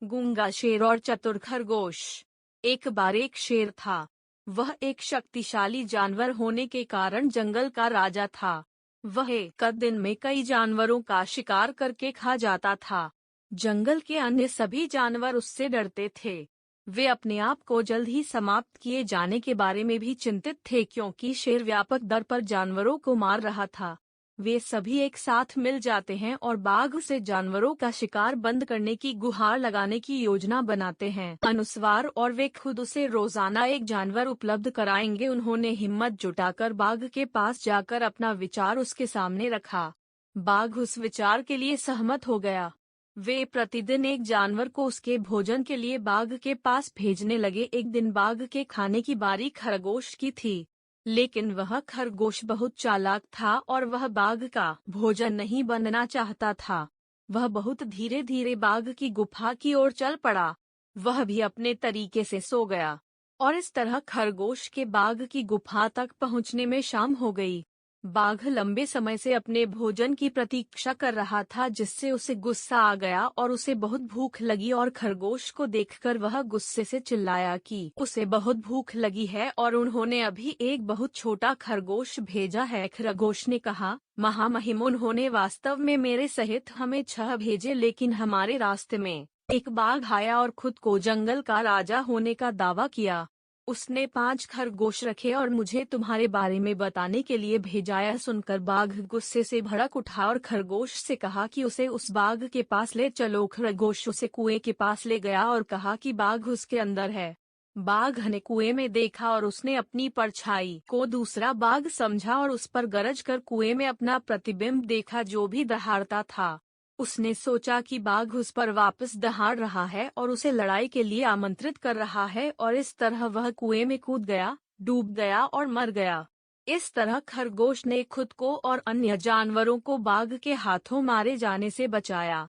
गूंगा शेर और चतुर खरगोश। एक बार एक शेर था। वह एक शक्तिशाली जानवर होने के कारण जंगल का राजा था। वह एक दिन में कई जानवरों का शिकार करके खा जाता था। जंगल के अन्य सभी जानवर उससे डरते थे। वे अपने आप को जल्द ही समाप्त किए जाने के बारे में भी चिंतित थे, क्योंकि शेर व्यापक दर पर जानवरों को मार रहा था। वे सभी एक साथ मिल जाते हैं और बाघ से जानवरों का शिकार बंद करने की गुहार लगाने की योजना बनाते हैं अनुस्वार, और वे खुद उसे रोजाना एक जानवर उपलब्ध कराएंगे। उन्होंने हिम्मत जुटाकर बाघ के पास जाकर अपना विचार उसके सामने रखा। बाघ उस विचार के लिए सहमत हो गया। वे प्रतिदिन एक जानवर को उसके भोजन के लिए बाघ के पास भेजने लगे। एक दिन बाघ के खाने की बारी खरगोश की थी, लेकिन वह खरगोश बहुत चालाक था और वह बाघ का भोजन नहीं बनना चाहता था। वह बहुत धीरे धीरे बाघ की गुफा की ओर चल पड़ा। वह भी अपने तरीके से सो गया, और इस तरह खरगोश के बाघ की गुफा तक पहुंचने में शाम हो गई। बाघ लंबे समय से अपने भोजन की प्रतीक्षा कर रहा था, जिससे उसे गुस्सा आ गया और उसे बहुत भूख लगी, और खरगोश को देखकर वह गुस्से से चिल्लाया कि उसे बहुत भूख लगी है और उन्होंने अभी एक बहुत छोटा खरगोश भेजा है। खरगोश ने कहा, महामहिम, उन्होंने वास्तव में मेरे सहित हमें 6 भेजे, लेकिन हमारे रास्ते में एक बाघ आया और खुद को जंगल का राजा होने का दावा किया। उसने 5 खरगोश रखे और मुझे तुम्हारे बारे में बताने के लिए भेजा। यह सुनकर बाघ गुस्से से भड़क उठा और खरगोश से कहा कि उसे उस बाघ के पास ले चलो। खरगोश उसे कुएं के पास ले गया और कहा कि बाघ उसके अंदर है। बाघ ने कुएं में देखा और उसने अपनी परछाई को दूसरा बाघ समझा और उस पर गरज कर कुएं में अपना प्रतिबिंब देखा, जो भी दहाड़ता था। उसने सोचा कि बाघ उस पर वापस दहाड़ रहा है और उसे लड़ाई के लिए आमंत्रित कर रहा है, और इस तरह वह कुएं में कूद गया, डूब गया और मर गया। इस तरह खरगोश ने खुद को और अन्य जानवरों को बाघ के हाथों मारे जाने से बचाया।